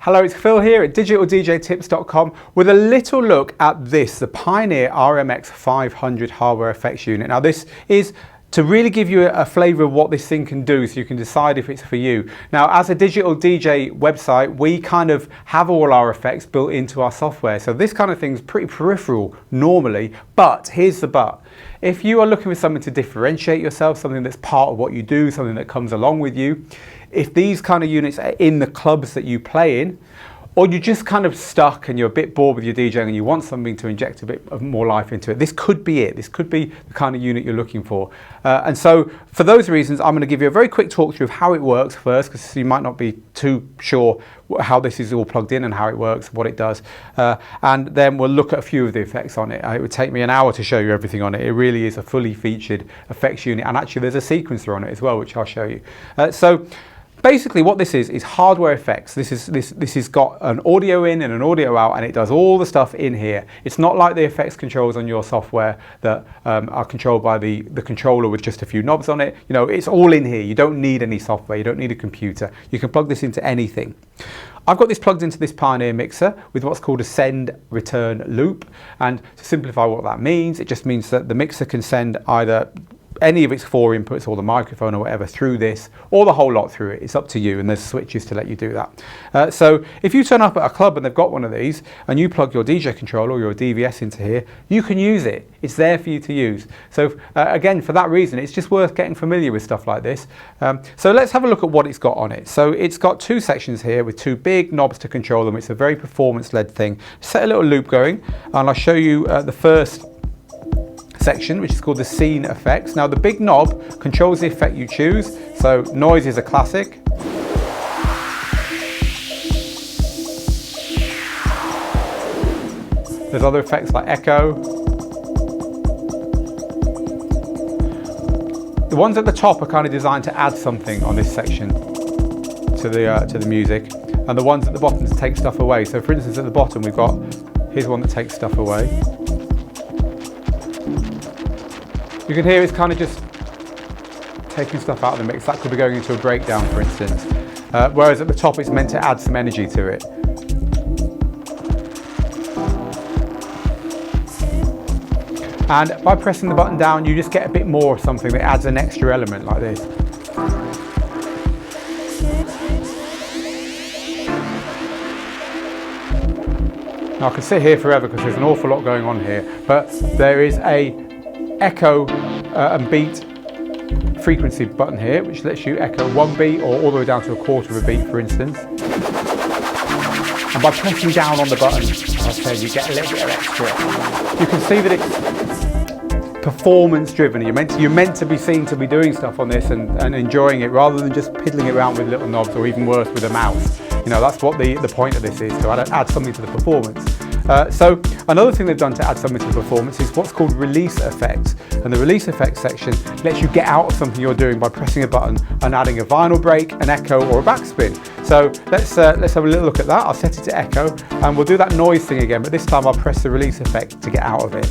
Hello, it's Phil here at digitaldjtips.com with a little look at this, the Pioneer RMX-500 hardware effects unit. Now this is to really give you a flavour of what this thing can do so you can decide if it's for you. Now as a digital DJ website, we kind of have all our effects built into our software. So this kind of thing is pretty peripheral normally, but here's the but. If you are looking for something to differentiate yourself, something that's part of what you do, something that comes along with you, if these kind of units are in the clubs that you play in, or you're just kind of stuck and you're a bit bored with your DJing and you want something to inject a bit of more life into it, this could be it. This could be the kind of unit you're looking for. And so for those reasons, I'm going to give you a very quick talk through of how it works first, because you might not be too sure how this is all plugged in and how it works, what it does. And then we'll look at a few of the effects on it. It would take me an hour to show you everything on it. It really is a fully featured effects unit. And actually there's a sequencer on it as well, which I'll show you. So basically what this is hardware effects. This has got an audio in and an audio out, and it does all the stuff in here. It's not like the effects controls on your software that are controlled by the controller with just a few knobs on it. You know, it's all in here. You don't need any software. You don't need a computer. You can plug this into anything. I've got this plugged into this Pioneer mixer with what's called a send return loop. And to simplify what that means, it just means that the mixer can send either any of its four inputs or the microphone or whatever through this, or the whole lot through it. It's up to you, and there's switches to let you do that. So if you turn up at a club and they've got one of these and you plug your DJ controller or your DVS into here, you can use it. It's there for you to use. So again, for that reason, it's just worth getting familiar with stuff like this. So let's have a look at what it's got on it. So it's got two sections here with two big knobs to control them. It's a very performance-led thing. Set a little loop going, and I'll show you the first section, which is called the scene effects. Now the big knob controls the effect you choose. So noise is a classic. There's other effects like echo. The ones at the top are kind of designed to add something on this section to the music, and the ones at the bottom to take stuff away. So for instance, at the bottom we've got, here's one that takes stuff away. You can hear it's kind of just taking stuff out of the mix. That could be going into a breakdown, for instance. Whereas at the top, it's meant to add some energy to it. And by pressing the button down, you just get a bit more of something that adds an extra element like this. Now I could sit here forever because there's an awful lot going on here, but there is a echo and beat frequency button here, which lets you echo one beat or all the way down to a quarter of a beat, for instance. And by pressing down on the button, as I said, you get a little bit of extra. You can see that it's performance driven. You're meant to be seen to be doing stuff on this and enjoying it, rather than just piddling around with little knobs, or even worse with a mouse. You know, that's what the point of this is, to add something to the performance. So another thing they've done to add something to the performance is what's called release effects. And the release effects section lets you get out of something you're doing by pressing a button and adding a vinyl break, an echo, or a backspin. So let's have a little look at that. I'll set it to echo, and we'll do that noise thing again, but this time I'll press the release effect to get out of it.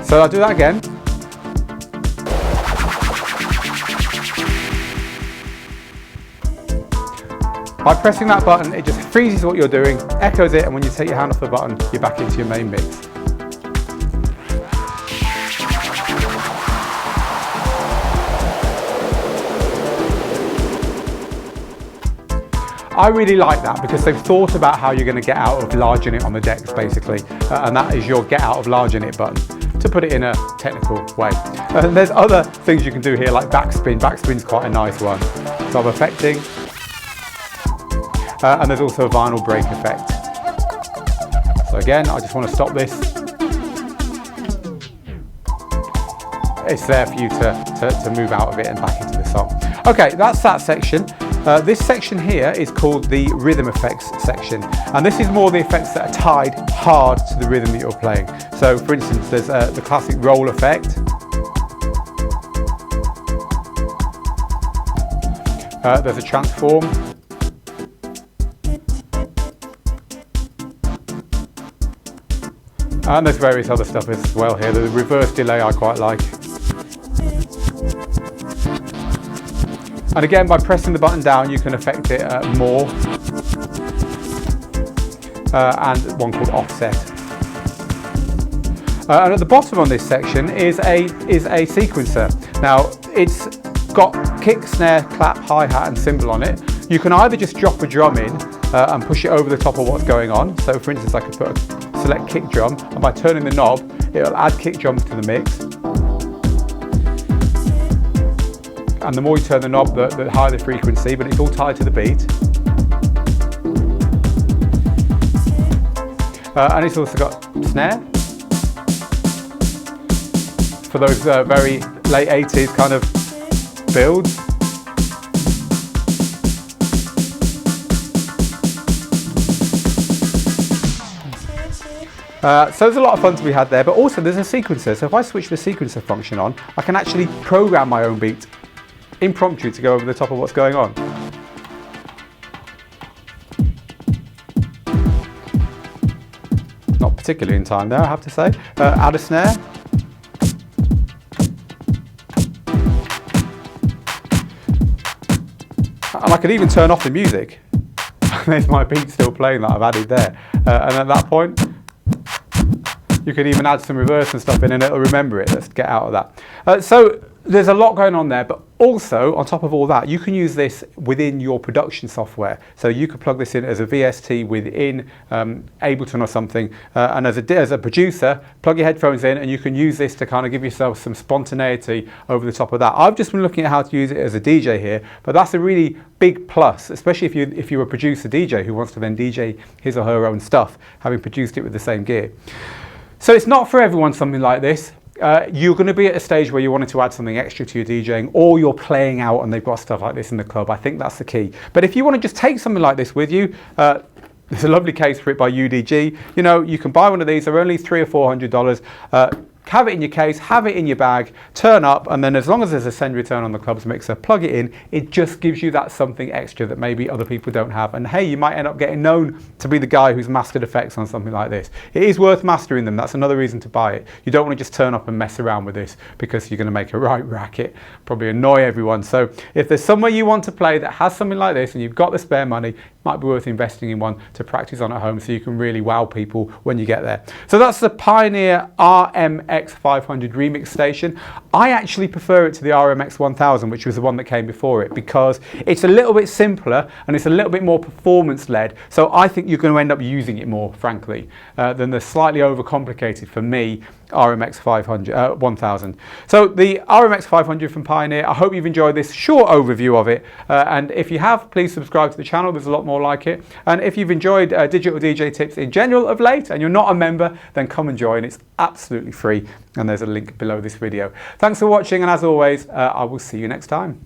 So I'll do that again. By pressing that button, it just freezes what you're doing, echoes it, and when you take your hand off the button, you're back into your main mix. I really like that because they've thought about how you're going to get out of large init on the decks, basically, and that is your get out of large init button, to put it in a technical way. And there's other things you can do here, like backspin. Backspin's quite a nice one. So I'm affecting. And there's also a vinyl break effect. So again, I just want to stop this. It's there for you to move out of it and back into the song. Okay, that's that section. This section here is called the rhythm effects section. And this is more the effects that are tied hard to the rhythm that you're playing. So for instance, there's the classic roll effect. There's a transform. And there's various other stuff as well here. The reverse delay I quite like. And again, by pressing the button down, you can affect it more. And one called offset. And at the bottom on this section is a sequencer. Now it's got kick, snare, clap, hi-hat and cymbal on it. You can either just drop a drum in and push it over the top of what's going on. So for instance, I could select kick drum, and by turning the knob, it'll add kick drums to the mix. And the more you turn the knob, the higher the frequency, but it's all tied to the beat. And it's also got snare for those very late 80s kind of builds. So there's a lot of fun to be had there, but also there's a sequencer. So if I switch the sequencer function on, I can actually program my own beat impromptu to go over the top of what's going on. Not particularly in time there, I have to say. Add a snare. And I could even turn off the music. There's my beat still playing that I've added there. And at that point, you could even add some reverse and stuff in and it'll remember it. Let's get out of that. So there's a lot going on there, but also on top of all that, you can use this within your production software. So you could plug this in as a VST within Ableton or something, and as a producer, plug your headphones in and you can use this to kind of give yourself some spontaneity over the top of that. I've just been looking at how to use it as a DJ here, but that's a really big plus, especially if you're a producer DJ who wants to then DJ his or her own stuff, having produced it with the same gear. So it's not for everyone, something like this. You're going to be at a stage where you wanted to add something extra to your DJing, or you're playing out and they've got stuff like this in the club. I think that's the key. But if you want to just take something like this with you, there's a lovely case for it by UDG. You know, you can buy one of these. They're only $300 or $400. Have it in your case, have it in your bag, turn up, and then as long as there's a send return on the club's mixer, plug it in. It just gives you that something extra that maybe other people don't have. And hey, you might end up getting known to be the guy who's mastered effects on something like this. It is worth mastering them. That's another reason to buy it. You don't want to just turn up and mess around with this because you're going to make a right racket, probably annoy everyone. So if there's somewhere you want to play that has something like this and you've got the spare money, it might be worth investing in one to practice on at home so you can really wow people when you get there. So that's the Pioneer RMX-500 Remix Station. I actually prefer it to the RMX-1000, which was the one that came before it, because it's a little bit simpler and it's a little bit more performance led. So I think you're going to end up using it more, frankly, than the slightly overcomplicated, for me, RMX 1000. So the RMX 500 from Pioneer, I hope you've enjoyed this short overview of it, and if you have, please subscribe to the channel. There's a lot more like it. And if you've enjoyed digital DJ tips in general of late and you're not a member, then come and join. It's absolutely free and there's a link below this video. Thanks for watching, and as always, I will see you next time.